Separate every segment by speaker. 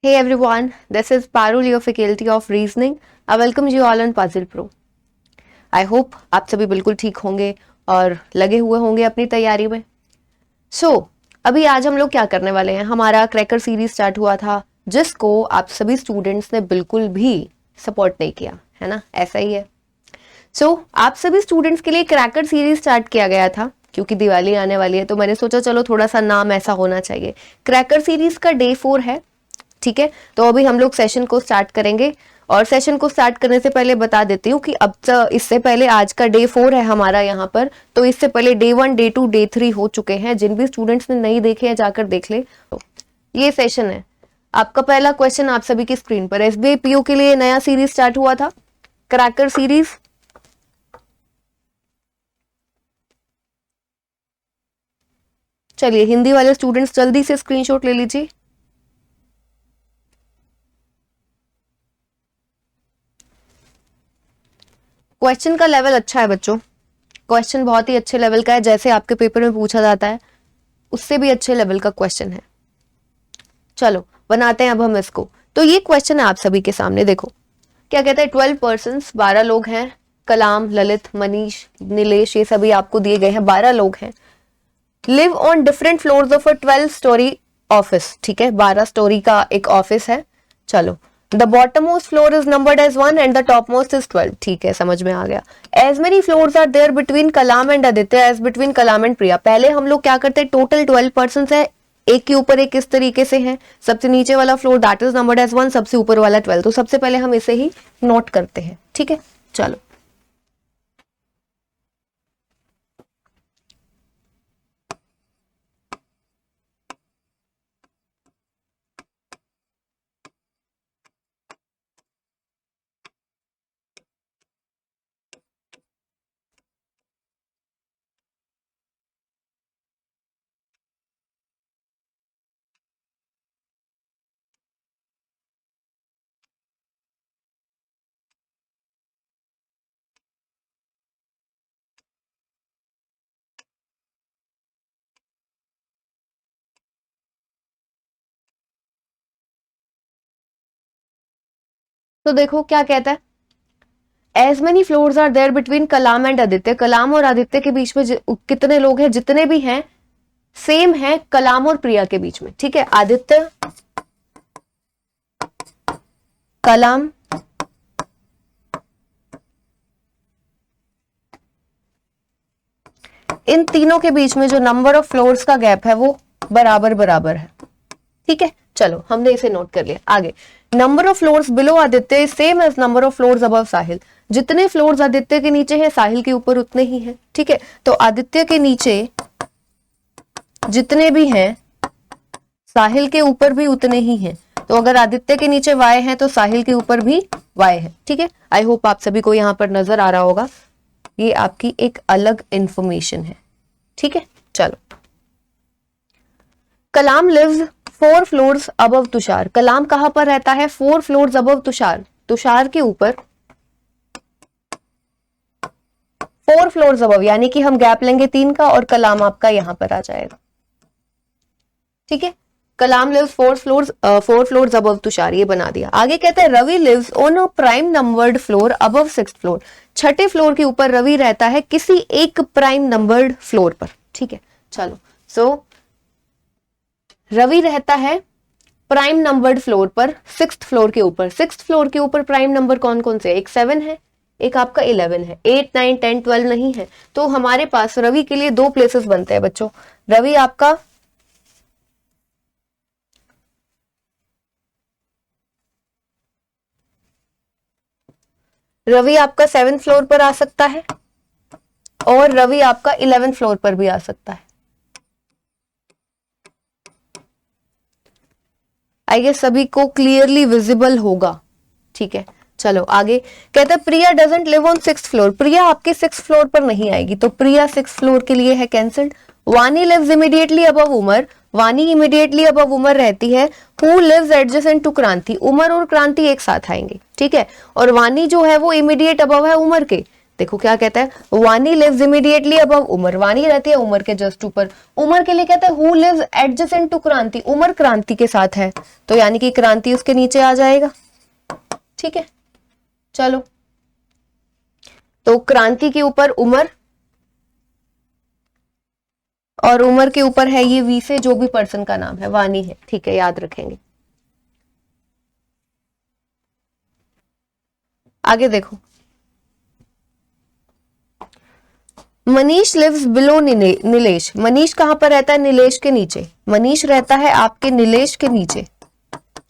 Speaker 1: Hey everyone, this is Parul, your faculty of reasoning. I welcome you all on Puzzle Pro. I hope आप सभी बिल्कुल ठीक होंगे और लगे हुए होंगे अपनी तैयारी में. अभी आज हम लोग क्या करने वाले हैं. हमारा क्रैकर सीरीज स्टार्ट हुआ था जिसको आप सभी स्टूडेंट्स ने बिल्कुल भी सपोर्ट नहीं किया है ना, ऐसा ही है. आप सभी स्टूडेंट्स के लिए क्रैकर सीरीज स्टार्ट किया गया था क्योंकि दिवाली आने वाली है, तो मैंने सोचा चलो थोड़ा सा नाम ऐसा होना चाहिए. क्रैकर सीरीज का डे 4 है, ठीक है. तो अभी हम लोग सेशन को स्टार्ट करेंगे और सेशन को स्टार्ट करने से पहले बता देती हूँ कि अब इससे पहले आज का डे 4 है हमारा यहाँ पर, तो इससे पहले डे 1, डे 2, डे 3 हो चुके हैं. जिन भी स्टूडेंट्स ने नहीं देखे हैं जाकर देख ले. तो ये सेशन है. आपका पहला क्वेश्चन आप सभी की स्क्रीन पर. एसबीआई पीओ के लिए नया सीरीज स्टार्ट हुआ था, क्रैकर सीरीज. चलिए हिंदी वाले स्टूडेंट्स जल्दी से स्क्रीनशॉट ले लीजिए. क्वेश्चन का लेवल अच्छा है बच्चों, क्वेश्चन बहुत ही अच्छे लेवल का है. जैसे आपके पेपर में पूछा जाता है उससे भी अच्छे लेवल का क्वेश्चन है. चलो बनाते हैं अब हम इसको. तो ये क्वेश्चन है आप सभी के सामने. देखो क्या कहता है. 12 पर्सन्स, 12 लोग हैं. कलाम, ललित, मनीष, नीलेश, ये सभी आपको दिए गए हैं. 12 लोग हैं. Live on different floors of a 12 storey office. ठीक है, 12 स्टोरी का एक ऑफिस है. चलो, the bottom most floor is numbered as 1 and the top most is 12. ठीक है, समझ में आ गया. As many floors are there between Kalam and Aditya as between Kalam and Priya. पहले हम लोग क्या करते हैं, टोटल 12 पर्सन है, एक के ऊपर एक इस तरीके से है. सबसे नीचे वाला floor that is numbered as 1, सबसे ऊपर वाला 12. तो सबसे पहले हम इसे ही नोट करते हैं. ठीक है, चलो. तो देखो क्या कहता है. As many floors are there between Kalam and Aditya. Kalam और आदित्य के बीच में कितने लोग हैं, जितने भी हैं सेम है कलाम और प्रिया के बीच में. ठीक है, आदित्य, कलाम, इन तीनों के बीच में जो नंबर ऑफ फ्लोर्स का गैप है वो बराबर बराबर है. ठीक है, चलो हमने इसे नोट कर लिया. आगे, number of floors below Aditya is same as number of floors above Sahil. जितने फ्लोर्स आदित्य के नीचे हैं साहिल के ऊपर उतने ही हैं. ठीक है, तो आदित्य के नीचे जितने भी हैं साहिल के ऊपर भी उतने ही हैं. तो अगर आदित्य के नीचे y है तो साहिल के ऊपर भी y है. ठीक है, आई होप आप सभी को यहां पर नजर आ रहा होगा. ये आपकी एक अलग इंफॉर्मेशन है. ठीक है, चलो. कलाम लिव्स 4 फ्लोर्स अबव तुषार. कलाम कहां पर रहता है, 4 फ्लोर्स अबव तुषार. तुषार के ऊपर 4 फ्लोर्स अबव, यानी कि हम गैप लेंगे 3 का और कलाम आपका यहां पर आ जाएगा. ठीक है, Kalam lives 4 floors above Tushar, ये बना दिया. आगे कहते हैं Ravi lives on a prime numbered floor above 6th floor. छठे फ्लोर के ऊपर रवि रहता है किसी एक प्राइम नंबर्ड फ्लोर पर. ठीक है, चलो. रवि रहता है प्राइम नंबर्ड फ्लोर पर 6th फ्लोर के ऊपर. 6th फ्लोर के ऊपर प्राइम नंबर कौन कौन से, एक 7 है, एक आपका 11 है. 8, 9, 10, 12 नहीं है. तो हमारे पास रवि के लिए 2 प्लेसेस बनते हैं बच्चों. रवि आपका रवि आपका 7th फ्लोर पर आ सकता है और रवि आपका 11th फ्लोर पर भी आ सकता है. आई गेस सभी को क्लियरली विजिबल होगा. ठीक है, चलो आगे. कहता है Priya doesn't live on 6th floor. Priya आपके 6th फ्लोर पर नहीं आएगी, तो प्रिया 6th फ्लोर के लिए है कैंसल्ड. वानी लिव्स इमीडिएटली अबव उमर. वानी इमीडिएटली अबव उमर रहती है. हु लिव्स एडजेसेंट टू क्रांति. उमर और क्रांति एक साथ आएंगे. ठीक है, और वानी जो है वो इमीडिएट अबव है उमर के. देखो क्या कहता है, वानी लिव्स इमीडिएटली अबव उमर, वानी रहती है उमर के जस्ट ऊपर। उमर के लिए कहता है हु लिव्स एडजेसेंट टू क्रांति, उमर क्रांति के साथ है, तो यानी कि क्रांति उसके नीचे आ जाएगा। ठीक है, चलो तो क्रांति के ऊपर उमर, और उमर के ऊपर है ये वी से जो भी पर्सन का नाम है, वानी है। ठीक है, याद रखेंगे। आगे देखो, मनीष लिव्स बिलो नीलेश, मनीष कहां पर रहता है, नीलेश के नीचे, मनीष रहता है आपके नीलेश के नीचे।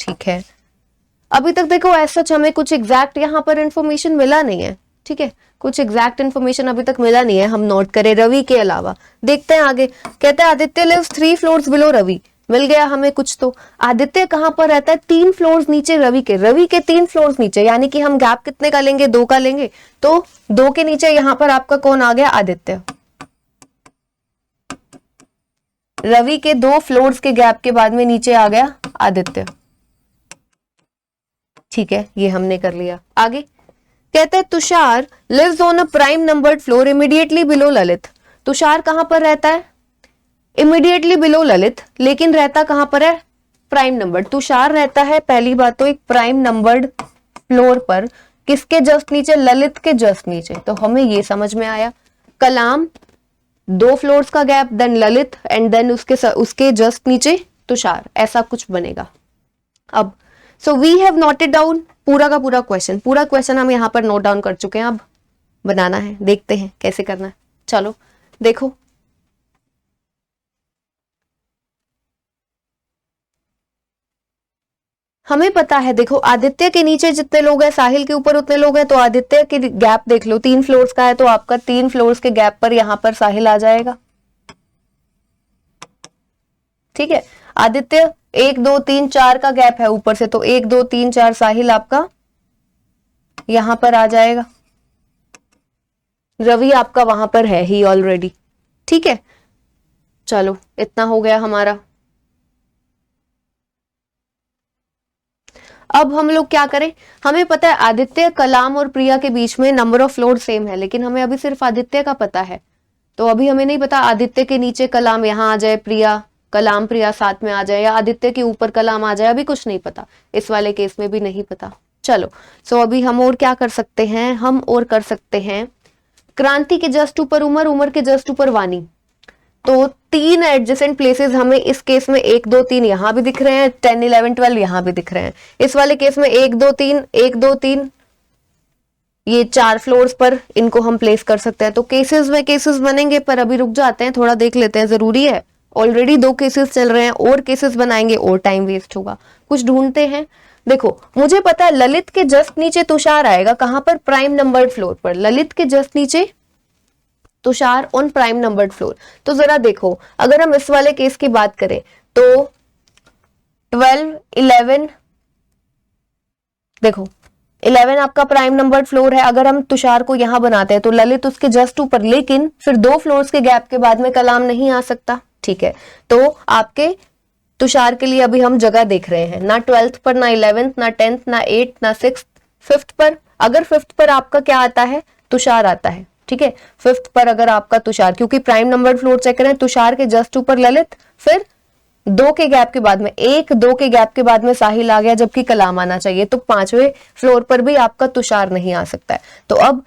Speaker 1: ठीक है, अभी तक देखो ऐसा हमें कुछ एग्जैक्ट यहां पर इंफॉर्मेशन मिला नहीं है। ठीक है, कुछ एग्जैक्ट इंफॉर्मेशन अभी तक मिला नहीं है, हम नोट करें रवि के अलावा। देखते हैं आगे, कहता है Aditya lives 3 floors below Ravi, मिल गया हमें कुछ तो। आदित्य कहां पर रहता है, 3 फ्लोर्स नीचे रवि के, रवि के 3 फ्लोर्स नीचे, यानी कि हम गैप कितने का लेंगे, 2 का लेंगे, तो 2 के नीचे यहां पर आपका कौन आ गया, आदित्य। रवि के 2 फ्लोर्स के गैप के बाद में नीचे आ गया आदित्य। ठीक है, ये हमने कर लिया। आगे कहते हैं Tushar lives on a prime numbered floor immediately below Lalit, Tushar कहां पर रहता है, इमीडिएटली बिलो ललित, लेकिन रहता कहां पर है, प्राइम नंबर्ड। तुषार रहता है पहली बात तो एक प्राइम नंबर्ड फ्लोर पर, किसके जस्ट नीचे, ललित के जस्ट नीचे। तो हमें ये समझ में आया, कलाम 2 फ्लोर्स का gap, then Lalit, and then उसके जस्ट नीचे तुषार, ऐसा कुछ बनेगा। अब so we have noted down पूरा का पूरा क्वेश्चन हम यहां पर नोट डाउन कर चुके हैं। अब बनाना है, देखते हैं कैसे करना है। चलो देखो, हमें पता है, देखो आदित्य के नीचे जितने लोग हैं, साहिल के ऊपर उतने लोग हैं, तो आदित्य के गैप देख लो, 3 फ्लोर्स का है, तो आपका 3 फ्लोर्स के गैप पर यहां पर साहिल आ जाएगा। ठीक है, आदित्य 1 2 3 4 का गैप है ऊपर से, तो 1 2 3 4 साहिल आपका यहां पर आ जाएगा। रवि आपका वहां पर है ही ऑलरेडी। ठीक है, चलो इतना हो गया हमारा। अब हम लोग क्या करें, हमें पता है आदित्य, कलाम और प्रिया के बीच में नंबर ऑफ फ्लोर सेम है, लेकिन हमें अभी सिर्फ आदित्य का पता है, तो अभी हमें नहीं पता आदित्य के नीचे कलाम यहां आ जाए, प्रिया कलाम प्रिया साथ में आ जाए, या आदित्य के ऊपर कलाम आ जाए, अभी कुछ नहीं पता, इस वाले केस में भी नहीं पता। चलो सो अभी हम और क्या कर सकते हैं, हम और कर सकते हैं क्रांति के जस्ट ऊपर उमर, उमर के जस्ट ऊपर वानी, तो 3 एडजेसेंट प्लेसेस हमें इस केस में 1 2 3 यहां भी दिख रहे हैं, 10 11 12 यहां भी दिख रहे हैं। इस वाले केस में 1 2 3 1 2 3 ये 4 फ्लोर्स पर इनको हम प्लेस कर सकते हैं। तो केसेस में केसेस बनेंगे, पर अभी रुक जाते हैं, थोड़ा देख लेते हैं, जरूरी है, ऑलरेडी 2 केसेस चल रहे हैं, और केसेस बनाएंगे और टाइम वेस्ट होगा। कुछ ढूंढते हैं। देखो मुझे पता है ललित के जस्ट नीचे तुषार आएगा, कहां पर, प्राइम नंबर्ड फ्लोर पर, ललित के जस्ट नीचे Tushar on prime numbered floor. तो जरा देखो, अगर हम इस वाले केस की बात करें तो 12 11, देखो 11 आपका प्राइम नंबर्ड फ्लोर है। अगर हम तुषार को यहां बनाते हैं तो ललित उसके जस्ट ऊपर, लेकिन फिर 2 फ्लोर्स के गैप के बाद में कलाम नहीं आ सकता। ठीक है, तो आपके तुषार के लिए अभी हम जगह देख रहे हैं, ना 12th पर, ना 11th, ना 10th, ना 8th, ना 6th, 5th पर। अगर 5th पर आपका क्या आता है, तुषार आता है। ठीक है, 5th पर अगर आपका तुषार, क्योंकि प्राइम नंबर फ्लोर चेक करें, तुषार के जस्ट ऊपर ललित, फिर 2 के गैप के बाद में 1 2 के गैप के बाद में साहिल आ गया, जबकि कलाम आना चाहिए, तो 5वें फ्लोर पर भी आपका तुषार नहीं आ सकता है। तो अब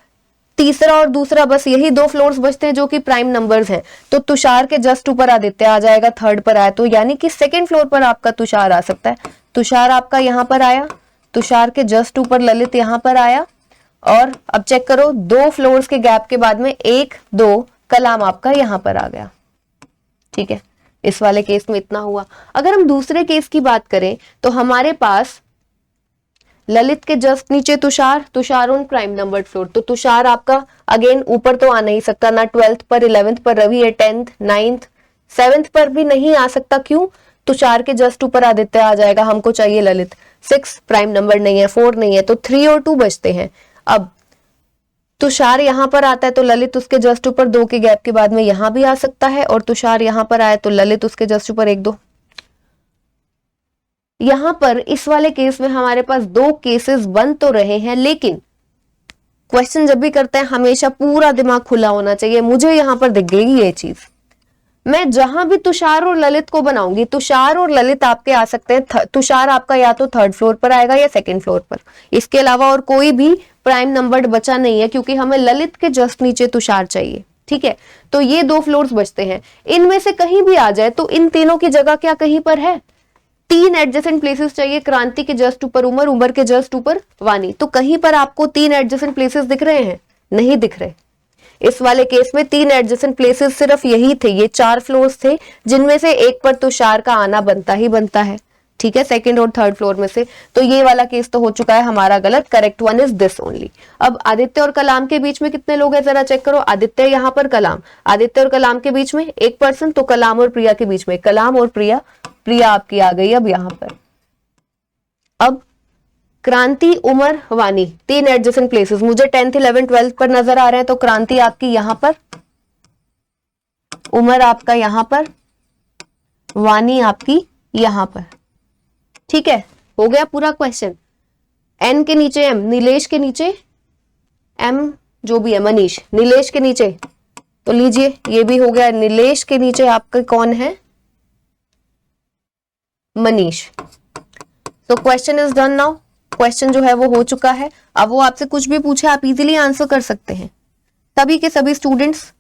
Speaker 1: तीसरा और दूसरा, बस यही 2 फ्लोर्स बचते हैं जो कि प्राइम नंबर्स हैं। तो तुषार के जस्ट ऊपर आदित्य आ जाएगा, 3rd पर आया, तो यानी कि 2nd फ्लोर पर आपका तुषार आ सकता है। तुषार आपका यहां पर आया, तुषार के जस्ट ऊपर ललित यहां पर आया, और अब चेक करो 2 फ्लोर्स के गैप के बाद में 1 2 कलाम आपका यहां पर आ गया। ठीक है, इस वाले केस में इतना हुआ। अगर हम दूसरे केस की बात करें तो हमारे पास ललित के जस्ट नीचे Tushar, Tushar on prime numbered floor, तो तुषार आपका अगेन ऊपर तो आ नहीं सकता, ना 12th पर, 11th पर रवि है, 10th 9th 7th पर भी नहीं आ सकता। क्यों, तुषार के जस्ट ऊपर आदित्य आ जाएगा, हमको चाहिए ललित। 6 प्राइम नंबर नहीं है, 4 नहीं है, तो 3 और 2 बचते हैं। अब तुषार यहां पर आता है तो ललित उसके जस्ट ऊपर 2 के गैप के बाद में यहां भी आ सकता है, और तुषार यहां पर आए तो ललित उसके जस्ट ऊपर 1 2। यहां पर इस वाले केस में हमारे पास 2 केसेस बन तो रहे हैं, लेकिन क्वेश्चन जब भी करते हैं हमेशा पूरा दिमाग खुला होना चाहिए। मुझे यहां पर दिख गई ये चीज, मैं जहां भी तुषार और ललित को बनाऊंगी, तुषार और ललित आपके आ सकते हैं, तुषार आपका या तो थर्ड फ्लोर पर आएगा या सेकंड फ्लोर पर, इसके अलावा और कोई भी प्राइम नंबर बचा नहीं है, क्योंकि हमें ललित के जस्ट नीचे तुषार चाहिए। ठीक है, तो ये 2 फ्लोर्स बचते हैं, इनमें से कहीं भी आ जाए तो इन तीनों की जगह क्या कहीं पर है? 3 एडजेसेंट प्लेसेस चाहिए, क्रांति के जस्ट ऊपर उमर, उमर के जस्ट ऊपर वानी। तो कहीं पर आपको 3 एडजेसेंट प्लेसेस दिख रहे हैं? नहीं दिख रहे। इस वाले केस में 3 एडजेसेंट प्लेसेस सिर्फ यही थे, ये 4 फ्लोर्स थे, जिनमें से एक पर तुषार का आना बनता ही बनता है। ठीक है, सेकंड और थर्ड फ्लोर में से। तो ये वाला केस तो हो चुका है हमारा गलत। Correct one is this only. अब आदित्य और कलाम के बीच में कितने लोग हैं जरा चेक करो। आदित्य यहाँ पर, कलाम, आदित्य और कलाम के बीच में एक पर्सन, तो कलाम और प्रिया के बीच में कलाम और प्रिया, प्रिया आपकी आ गई अब यहां पर। अब क्रांति, उमर, वानी, 3 एडजेसेंट प्लेसेस मुझे 10th 11th 12th पर नजर आ रहे हैं। तो क्रांति आपकी यहां पर, उमर आपका यहां पर, वानी आपकी यहां पर। ठीक है, हो गया पूरा क्वेश्चन। एन के नीचे एम, नीलेश के नीचे एम, जो भी है मनीष, नीलेश के नीचे, तो लीजिए ये भी हो गया। नीलेश के नीचे आपका कौन है? मनीष। तो question is done now. Question जो है वो हो चुका है। अब वो आपसे कुछ भी पूछे आप इजीली आंसर कर सकते हैं, सभी के सभी स्टूडेंट्स।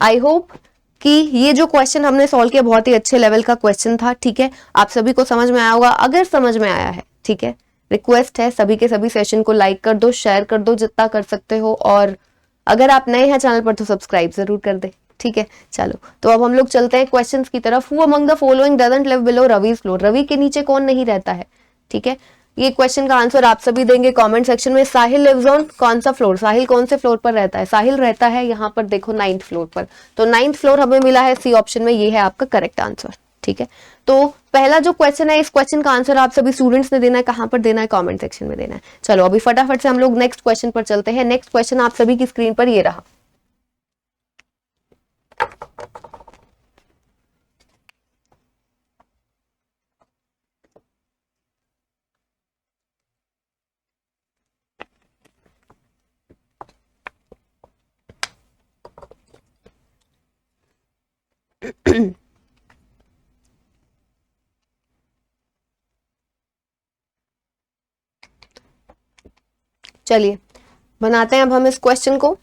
Speaker 1: आई होप कि ये जो क्वेश्चन हमने सॉल्व किया बहुत ही अच्छे लेवल का क्वेश्चन था। ठीक है, आप सभी को समझ में आया होगा। अगर समझ में आया है, ठीक है, रिक्वेस्ट है सभी के सभी सेशन को लाइक कर दो, शेयर कर दो जितना कर सकते हो, और अगर आप नए हैं चैनल पर तो सब्सक्राइब जरूर कर दे। ठीक है, चलो तो अब हम लोग चलते हैं क्वेश्चंस की तरफ। Who among the following doesn't live below Ravi's floor? Ravi के नीचे कौन नहीं रहता है? ठीक है, ये क्वेश्चन का आंसर आप सभी देंगे कमेंट सेक्शन में। साहिल लिव्स ऑन कौन सा फ्लोर? साहिल कौन से फ्लोर पर रहता है? साहिल रहता है यहाँ पर, देखो 9th फ्लोर पर। तो 9th फ्लोर हमें मिला है सी ऑप्शन में, ये है आपका करेक्ट आंसर। ठीक है, तो पहला जो क्वेश्चन है, इस क्वेश्चन का आंसर आप सभी स्टूडेंट्स ने देना है। कहां पर देना है? कमेंट सेक्शन में देना है। चलो अभी फटाफट से हम लोग नेक्स्ट क्वेश्चन पर चलते हैं। नेक्स्ट क्वेश्चन आप सभी की स्क्रीन पर ये रहा। चलिए बनाते हैं अब हम इस क्वेश्चन को।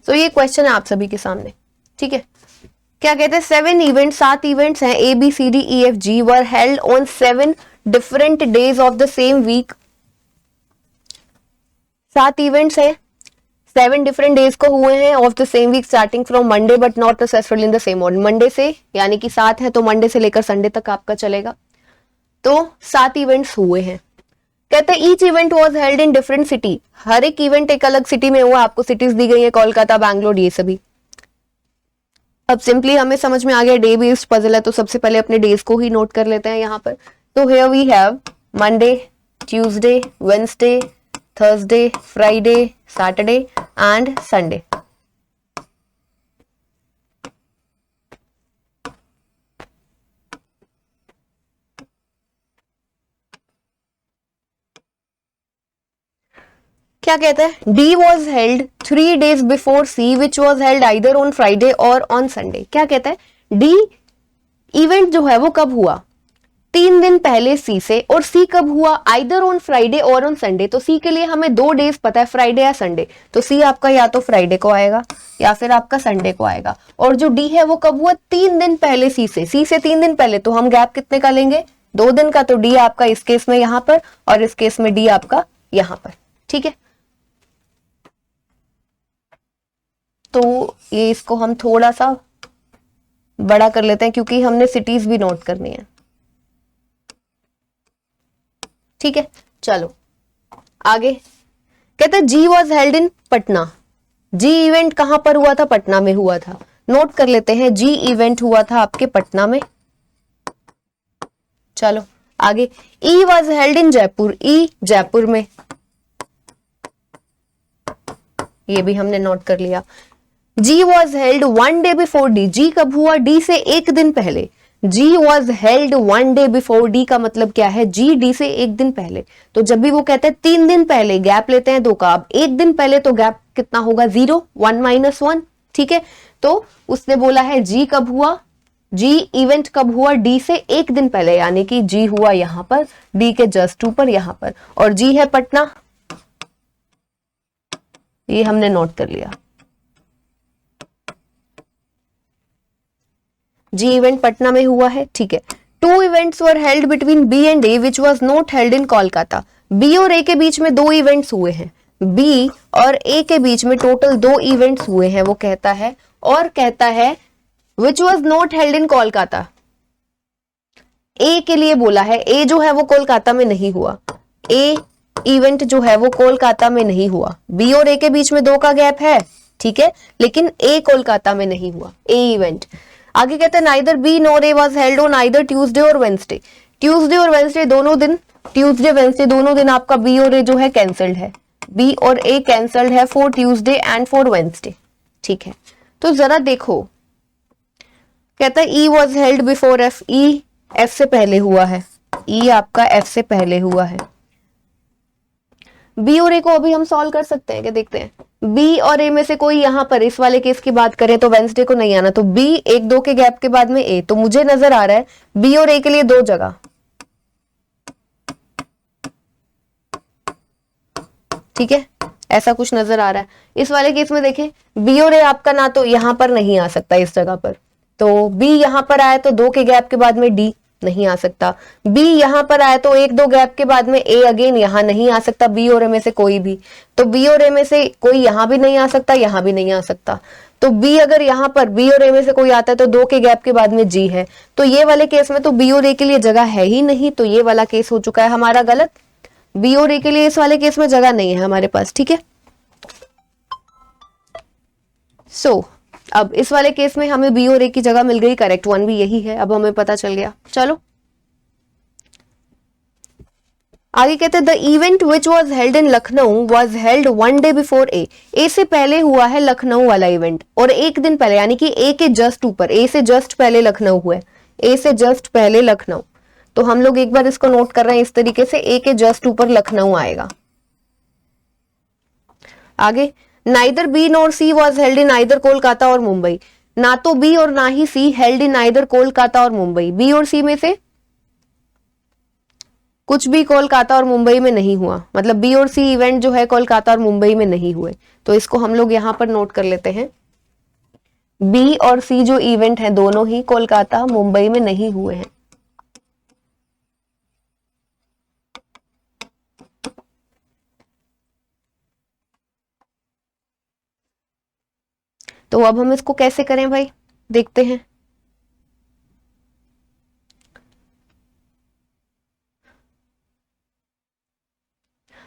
Speaker 1: तो ये क्वेश्चन है आप सभी के सामने। ठीक है, क्या कहते हैं? 7 इवेंट, 7 इवेंट्स हैं, A B C D E F G, were held on 7 different days of the same week. 7 events हैं, 7 डिफरेंट डेज को हुए हैं of the same week, starting from Monday but not necessarily in the same order. Monday से, यानी कि 7 है तो Monday से लेकर संडे तक आपका चलेगा। तो 7 इवेंट्स हुए हैं। कहते हैं each event was held in different city, हर एक इवेंट एक अलग सिटी में हुआ। आपको सिटीज दी गई है, कोलकाता, बैंगलोर, ये सभी। अब सिंपली हमें समझ में आ गया डे बेस्ड पजल है, तो सबसे पहले अपने डेज को ही नोट कर लेते हैं यहाँ पर। तो here we have Monday, Tuesday, Wednesday, Thursday, Friday, Saturday and Sunday. क्या कहते हैं? D was held 3 days before C, which was held either on Friday or on Sunday. क्या कहता है? D इवेंट जो है वो कब हुआ? 3 दिन पहले C से, और C कब हुआ? either on Friday or on Sunday. तो C के लिए हमें 2 डेज पता है, फ्राइडे या संडे। तो C आपका या तो फ्राइडे को आएगा या फिर आपका संडे को आएगा। और जो D है वो कब हुआ? 3 दिन पहले C से। C से 3 दिन पहले, तो हम गैप कितने का लेंगे? 2 दिन का। तो D आपका इस केस में यहां पर, और इस केस में D आपका यहां पर। ठीक है, तो ये इसको हम थोड़ा सा बड़ा कर लेते हैं क्योंकि हमने सिटीज भी नोट करनी है। ठीक है, चलो आगे। कहते हैं G was held in Patna. G event कहां पर हुआ था? पटना में हुआ था। नोट कर लेते हैं, जी इवेंट हुआ था आपके पटना में। चलो आगे। ई वॉज हेल्ड इन जयपुर। ई जयपुर में, ये भी हमने नोट कर लिया। G was held 1 day before D. G कब हुआ? D से 1 दिन पहले। G was held 1 day before D का मतलब क्या है, जी डी से 1 दिन पहले। तो जब भी वो कहते हैं 3 दिन पहले, गैप लेते हैं 2 का, अब 1 दिन पहले तो गैप कितना होगा, 0, 1 - 1, ठीक है। तो उसने बोला है जी कब हुआ, जी इवेंट कब हुआ, डी से 1 दिन पहले, यानी कि जी हुआ यहां पर, डी के जस्ट ऊपर यहां पर, और जी है पटना, ये हमने नोट कर लिया। जी इवेंट पटना में हुआ है, ठीक है। 2 events were held between B and A which was not held in Kolkata. B और ए के बीच में 2 इवेंट्स हुए हैं, बी और ए के बीच में टोटल 2 इवेंट्स हुए हैं, वो कहता है, और कहता है which was not held in Kolkata. A के लिए बोला है, ए जो है वो कोलकाता में नहीं हुआ, ए इवेंट जो है वो कोलकाता में नहीं हुआ। बी और ए के बीच में 2 का गैप है, ठीक है, लेकिन ए कोलकाता में नहीं हुआ, ए इवेंट। आगे कहते हैं neither B nor a was held on either Tuesday और वेंसडे। ट्यूसडे और वेंसडे दोनों दिन, ट्यूसडे वेंसडे दोनों दिन आपका बी और ए जो है कैंसल्ड है, बी और ए कैंसल्ड है for Tuesday and for Wednesday, ठीक है। तो जरा देखो, कहता है E was held before F, E F से पहले हुआ है, ई आपका एफ से पहले हुआ है। बी और ए को अभी हम सॉल्व कर सकते हैं, क्या देखते हैं। बी और ए में से कोई यहां पर इस वाले केस की बात करें तो वेंसडे को नहीं आना, तो बी 1-2 के गैप के बाद में ए, तो मुझे नजर आ रहा है बी और ए के लिए 2 जगह, ठीक है, ऐसा कुछ नजर आ रहा है। इस वाले केस में देखें, बी और ए आपका ना तो यहां पर नहीं आ सकता इस जगह पर, तो बी यहां पर आया तो 2 के गैप के बाद में डी नहीं आ सकता, बी यहां पर आया तो 1-2 गैप के बाद में ए अगेन यहां नहीं आ सकता, बी और ए में से कोई भी, तो बी और ए में से कोई यहां भी नहीं आ सकता, यहां भी नहीं आ सकता। तो बी अगर यहां पर बी और ए में से कोई आता है तो 2 के गैप के बाद में जी है, तो ये वाले केस में तो बी और ए के लिए जगह है ही नहीं, तो ये वाला केस हो चुका है हमारा गलत, बी और ए के लिए इस वाले केस में जगह नहीं है हमारे पास, ठीक है। सो अब इस वाले केस में हमें बी और ए की जगह मिल गई, करेक्ट वन भी यही है, अब हमें पता चल गया। चलो आगे कहते हैं the event which was held in Lucknow was held 1 day before A. A से पहले हुआ है लखनऊ वाला इवेंट, और 1 दिन पहले, यानी कि ए के जस्ट ऊपर, ए से जस्ट पहले लखनऊ हुआ है, ए से जस्ट पहले लखनऊ। तो हम लोग एक बार इसको नोट कर रहे हैं इस तरीके से, ए के जस्ट ऊपर लखनऊ आएगा। आगे neither B nor C was held in either Kolkata और मुंबई। ना तो बी और ना ही C held in either Kolkata और मुंबई, बी और सी में से कुछ भी कोलकाता और मुंबई में नहीं हुआ, मतलब बी और सी इवेंट जो है कोलकाता और मुंबई में नहीं हुए, तो इसको हम लोग यहां पर नोट कर लेते हैं, बी और सी जो इवेंट है दोनों ही कोलकाता मुंबई में नहीं हुए हैं। तो अब हम इसको कैसे करें भाई, देखते हैं।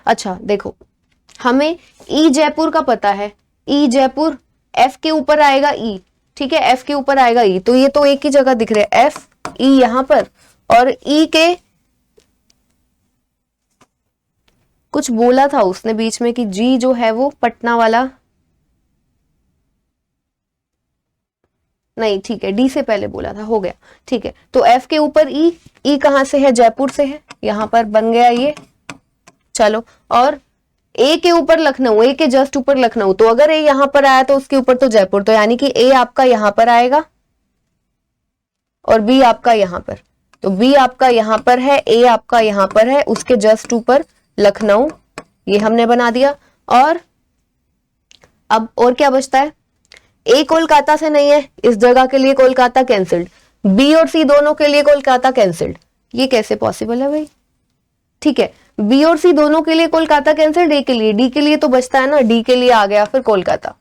Speaker 1: अच्छा देखो, हमें ई जयपुर का पता है, ई जयपुर एफ के ऊपर आएगा ई, ठीक है, एफ के ऊपर आएगा ई, तो ये तो एक ही जगह दिख रहे हैं, एफ ई यहां पर, और ई के कुछ बोला था उसने बीच में कि जी जो है वो पटना वाला नहीं, ठीक है, डी से पहले बोला था, हो गया, ठीक है। तो एफ के ऊपर ई, ई कहां से है, जयपुर से है, यहां पर बन गया ये, चलो। और ए के ऊपर लखनऊ, ए के जस्ट ऊपर लखनऊ, तो अगर ए यहां पर आया तो उसके ऊपर तो जयपुर, तो यानी कि ए आपका यहां पर आएगा और बी आपका यहां पर, तो बी आपका यहां पर है, ए आपका यहां पर है, उसके जस्ट ऊपर लखनऊ, ये हमने बना दिया। और अब और क्या बचता है, ए कोलकाता से नहीं है, इस जगह के लिए कोलकाता कैंसिल्ड, बी और सी दोनों के लिए कोलकाता कैंसिल्ड, ये कैसे पॉसिबल है भाई, ठीक है, बी और सी दोनों के लिए कोलकाता कैंसिल्ड, ए के लिए, डी के लिए तो बचता है ना, डी के लिए आ गया फिर कोलकाता,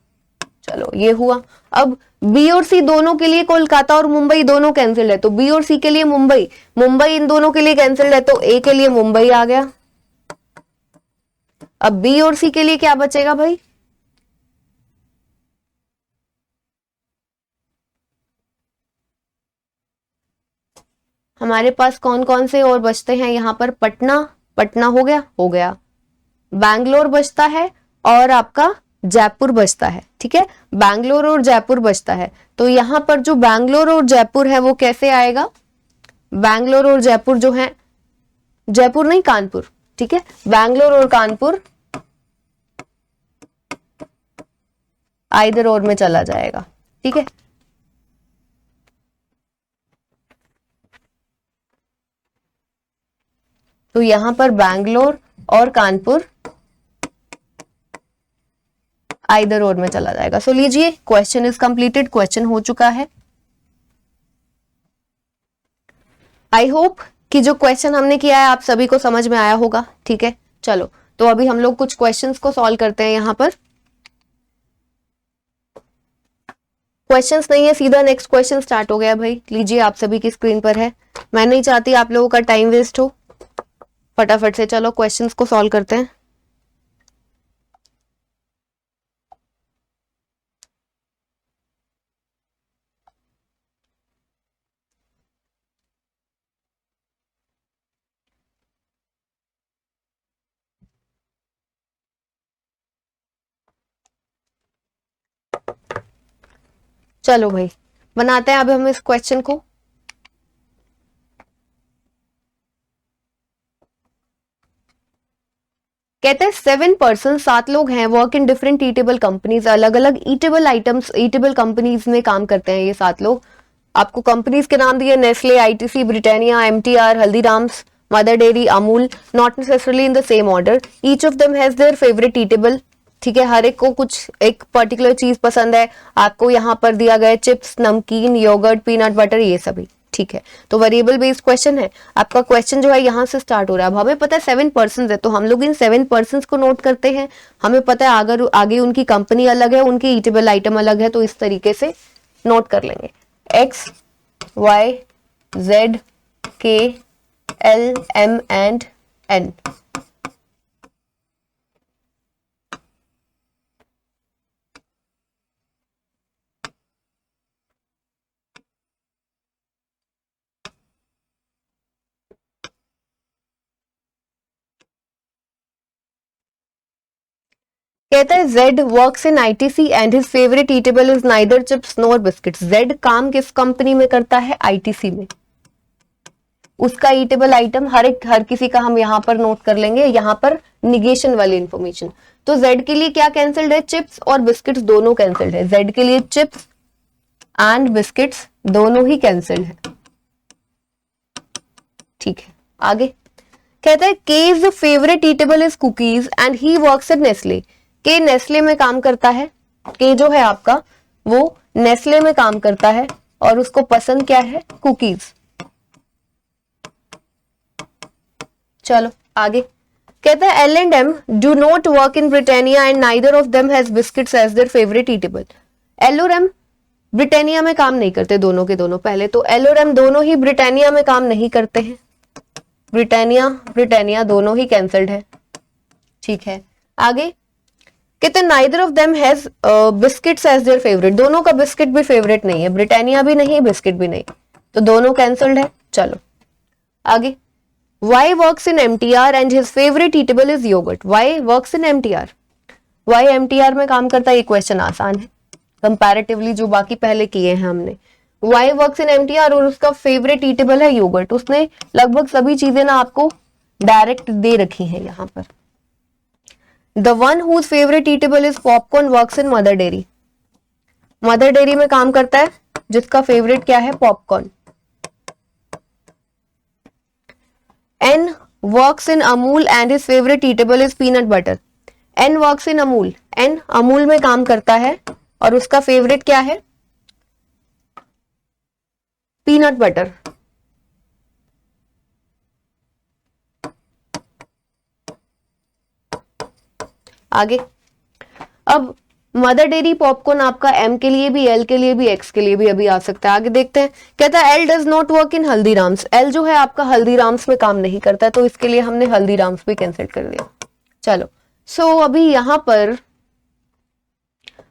Speaker 1: चलो ये हुआ। अब बी और सी दोनों के लिए कोलकाता और मुंबई दोनों कैंसिल्ड है, तो बी और सी के लिए मुंबई, मुंबई इन दोनों के लिए कैंसिल्ड है, तो ए के लिए मुंबई आ गया। अब बी और सी के लिए क्या बचेगा भाई, हमारे पास कौन कौन से और बचते हैं यहाँ पर, पटना, पटना हो गया, हो गया, बैंगलोर बचता है, और आपका जयपुर बचता है, ठीक है, बैंगलोर और जयपुर बचता है। तो यहाँ पर जो बैंगलोर और जयपुर है वो कैसे आएगा, बैंगलोर और जयपुर जो है, जयपुर नहीं कानपुर, ठीक है, बैंगलोर और कानपुर आइदर और में चला जाएगा, ठीक है। तो यहां पर बैंगलोर और कानपुर आइदर और में चला जाएगा। सो लीजिए, क्वेश्चन इज कंप्लीटेड, क्वेश्चन हो चुका है। आई होप कि जो क्वेश्चन हमने किया है आप सभी को समझ में आया होगा, ठीक है। चलो, तो अभी हम लोग कुछ क्वेश्चंस को सॉल्व करते हैं। यहां पर क्वेश्चंस नहीं है, सीधा नेक्स्ट क्वेश्चन स्टार्ट हो गया भाई। लीजिए, आप सभी की स्क्रीन पर है। मैं नहीं चाहती आप लोगों का टाइम वेस्ट हो, फटाफट से चलो क्वेश्चंस को सॉल्व करते हैं। चलो भाई, बनाते हैं अब हम इस क्वेश्चन को। कहते हैं 7 पर्सन, 7 लोग हैं, work in different eatable companies, अलग अलग ईटेबल आइटम्स, ईटेबल कंपनीज में काम करते हैं ये 7 लोग। आपको कंपनीज के नाम दिए, Nestle, ITC, Britannia, MTR, Haldiram's, mother dairy, Amul, not necessarily in the same order. Each of them has their favourite eatable, ठीक है, हर एक को कुछ एक पर्टिकुलर चीज पसंद है। आपको यहाँ पर दिया गया चिप्स, नमकीन, योगर्ट, पीनट बटर, ये सभी, ठीक है। तो वेरिएबल बेस्ड क्वेश्चन है आपका। क्वेश्चन जो है यहाँ से स्टार्ट हो रहा है। अब हमें पता है 7 पर्सन है, तो हम लोग इन 7 पर्सन को नोट करते हैं। हमें पता है अगर आगे उनकी कंपनी अलग है, उनकी ईटेबल आइटम अलग है, तो इस तरीके से नोट कर लेंगे। एक्स, वाई, जेड, के, एल, एम एंड एन। कहता है Z works in ITC and his favourite eatable is neither chips NOR biscuits. Z काम किस कंपनी में करता है? ITC में। उसका ईटेबल आइटम हर किसी का हम यहाँ पर नोट कर लेंगे, यहाँ पर निगेशन वाली इंफॉर्मेशन। तो Z के लिए क्या कैंसिल्ड है? चिप्स और बिस्किट्स दोनों कैंसिल्ड है। Z के लिए चिप्स एंड बिस्किट्स दोनों ही कैंसिल्ड है, ठीक है। आगे कहता है K's favourite eatable is cookies and he works at Nestle. K Nestle में काम करता है। के जो है आपका वो नेस्ले में काम करता है और उसको पसंद क्या है? कुकीज। चलो आगे कहता है L and M do not work in Britannia and neither of them has biscuits as their favourite eatable. L और एम ब्रिटानिया में काम नहीं करते, दोनों के दोनों। पहले तो एल और एम दोनों ही ब्रिटानिया में काम नहीं करते हैं। ब्रिटानिया दोनों ही कैंसल्ड है, ठीक है। आगे कहते neither of them has biscuits as their favourite. दोनों का बिस्किट भी फेवरेट नहीं है, ब्रिटानिया भी नहीं, बिस्किट भी नहीं, तो दोनों कैंसल्ड है। चलो आगे Y works in MTR and his favourite eatable is yogurt. Y works in MTR, Y MTR में काम करता है। ये क्वेश्चन आसान है कंपैरेटिवली जो बाकी पहले किए हैं हमने। वाई वर्क्स इन एमटीआर और उसका फेवरेट ईटेबल है योगर्ट। उसने लगभग सभी चीजें ना आपको डायरेक्ट दे रखी हैं यहाँ पर। The one whose favourite eatable is popcorn works in Mother Dairy. Mother Dairy में काम करता है जिसका फेवरेट क्या है? Popcorn. N works in Amul and his favourite eatable is peanut butter. N works in Amul, N Amul में काम करता है और उसका फेवरेट क्या है? Peanut butter. आगे अब मदर डेयरी पॉपकॉर्न आपका एम के लिए भी, एल के लिए भी, एक्स के लिए भी अभी आ सकता है। आगे देखते हैं। कहता है L does not work in Haldiram's. L जो है आपका हल्दीराम्स में काम नहीं करता है, तो इसके लिए हमने हल्दीराम्स भी कैंसिल कर दिया। चलो अभी यहां पर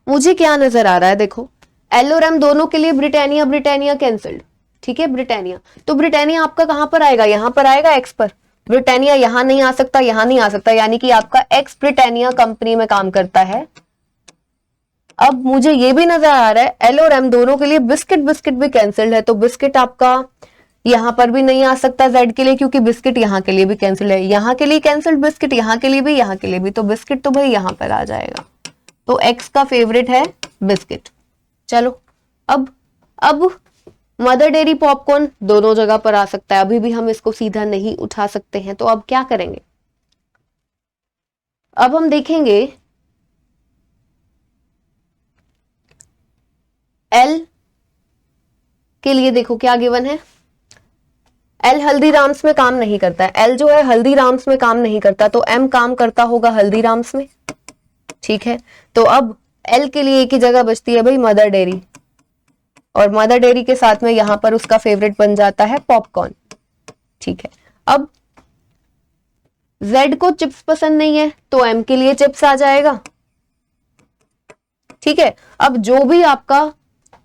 Speaker 1: मुझे क्या नजर आ रहा है? देखो एल और एम दोनों के लिए ब्रिटानिया कैंसिल्ड, ठीक है। ब्रिटानिया, तो ब्रिटानिया आपका कहां पर आएगा? यहां पर आएगा, एक्स पर। ब्रिटानिया यहां नहीं आ सकता, यहां नहीं आ सकता, यानी कि आपका एक्स ब्रिटानिया कंपनी में काम करता है। अब मुझे ये भी नजर आ रहा है एल और एम दोनों के लिए बिस्किट भी कैंसिल्ड है, तो बिस्किट आपका यहाँ पर भी नहीं आ सकता z के लिए क्योंकि बिस्किट यहाँ के लिए भी कैंसिल है, यहाँ के लिए कैंसिल बिस्किट, यहाँ के लिए भी, यहाँ के लिए भी, तो बिस्किट तो भाई यहाँ पर आ जाएगा। तो x का फेवरेट है बिस्किट। चलो अब मदर डेयरी पॉपकॉर्न दोनों जगह पर आ सकता है, अभी भी हम इसको सीधा नहीं उठा सकते हैं। तो अब क्या करेंगे, अब हम देखेंगे L के लिए। देखो क्या गिवन है, L हल्दीराम्स में काम नहीं करता है, L जो है हल्दीराम्स में काम नहीं करता, तो M काम करता होगा हल्दीराम्स में। ठीक है, तो अब L के लिए एक ही जगह बचती है भाई मदर डेयरी, और मदर डेयरी के साथ में यहां पर उसका फेवरेट बन जाता है पॉपकॉर्न। ठीक है, अब Z को चिप्स पसंद नहीं है तो M के लिए चिप्स आ जाएगा। ठीक है, अब जो भी आपका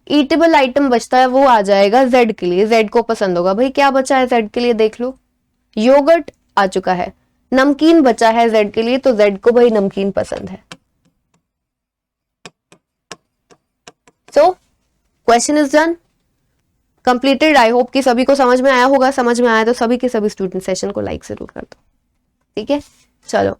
Speaker 1: ईटेबल आइटम बचता है वो आ जाएगा Z के लिए, Z को पसंद होगा। भाई क्या बचा है Z के लिए, देख लो, योगर्ट आ चुका है, नमकीन बचा है Z के लिए, तो Z को भाई नमकीन पसंद है। So question is done, completed. I hope कि सभी को समझ में आया होगा, समझ में आया तो सभी के सभी स्टूडेंट सेशन को लाइक जरूर कर दो। ठीक है, चलो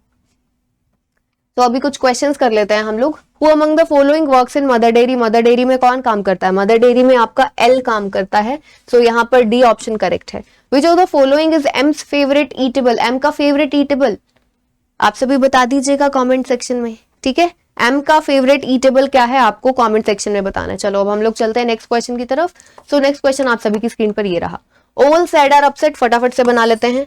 Speaker 1: तो अभी कुछ क्वेश्चंस कर लेते हैं हम लोग। Who among the following works in Mother Dairy, Mother Dairy में कौन काम करता है, मदर डेयरी में आपका L काम करता है, सो यहाँ पर डी ऑप्शन करेक्ट है। Which of the following is AIIMS favourite eatable, M का फेवरेट ईटेबल आप सभी बता दीजिएगा कमेंट सेक्शन में। ठीक है, M का फेवरेट ईटेबल क्या है आपको कमेंट सेक्शन में बताना है। चलो अब हम लोग चलते हैं नेक्स्ट क्वेश्चन की तरफ। सो नेक्स्ट क्वेश्चन आप सभी की स्क्रीन पर ये रहा, ऑल सैड आर अपसेट, फटाफट से बना लेते हैं।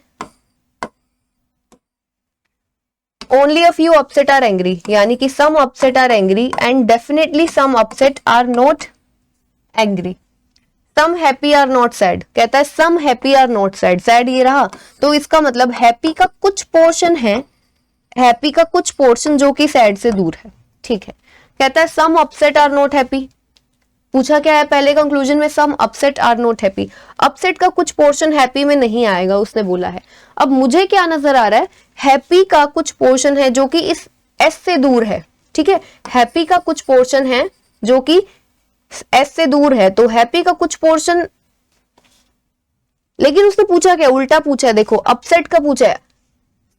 Speaker 1: Only a few upset are angry, यानी कि some upset are angry and definitely some upset are not angry. Some happy are not sad, कहता है some happy are not sad, sad ये रहा, तो इसका मतलब happy का कुछ पोर्शन है, happy का कुछ पोर्शन जो कि sad से दूर है। ठीक है, कहता है some upset are not happy, पूछा क्या है पहले कंक्लूजन में, some upset are not happy, upset का कुछ पोर्शन हैप्पी में नहीं आएगा उसने बोला है। अब मुझे क्या नजर आ रहा है, हैप्पी का कुछ पोर्शन है जो कि इस एस से दूर है। ठीक है, हैप्पी का कुछ पोर्शन है जो कि एस से दूर है, तो हैप्पी का कुछ पोर्शन, लेकिन उसने पूछा क्या, उल्टा पूछा है। देखो अपसेट का पूछा है,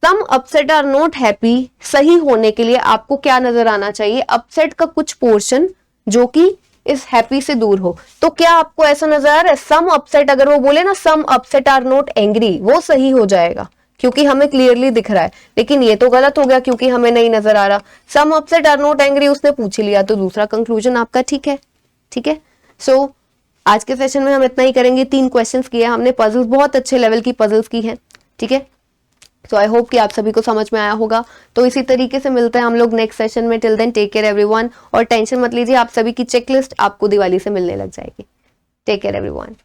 Speaker 1: सम अपसेट आर नॉट हैप्पी, सही होने के लिए आपको क्या नजर आना चाहिए, अपसेट का कुछ पोर्शन जो कि इस हैप्पी से दूर हो। तो क्या आपको ऐसा नजर आ रहा है, सम अपसेट, अगर वो बोले ना सम अपसेट आर नॉट एंग्री, वो सही हो जाएगा क्योंकि हमें क्लियरली दिख रहा है, लेकिन ये तो गलत हो गया क्योंकि हमें नहीं नजर आ रहा। सम अपसेट आर नॉट एंग्री उसने पूछ लिया, तो दूसरा कंक्लूजन आपका ठीक है। ठीक है, सो आज के सेशन में हम इतना ही करेंगे। 3 क्वेश्चंस किए हमने, पजल्स बहुत अच्छे लेवल की पजल्स की हैं। ठीक है, तो आई होप कि आप सभी को समझ में आया होगा। तो इसी तरीके से मिलते हैं हम लोग नेक्स्ट सेशन में। Till then take care everyone, और टेंशन मत लीजिए, आप सभी की चेकलिस्ट आपको दिवाली से मिलने लग जाएगी। Take care everyone.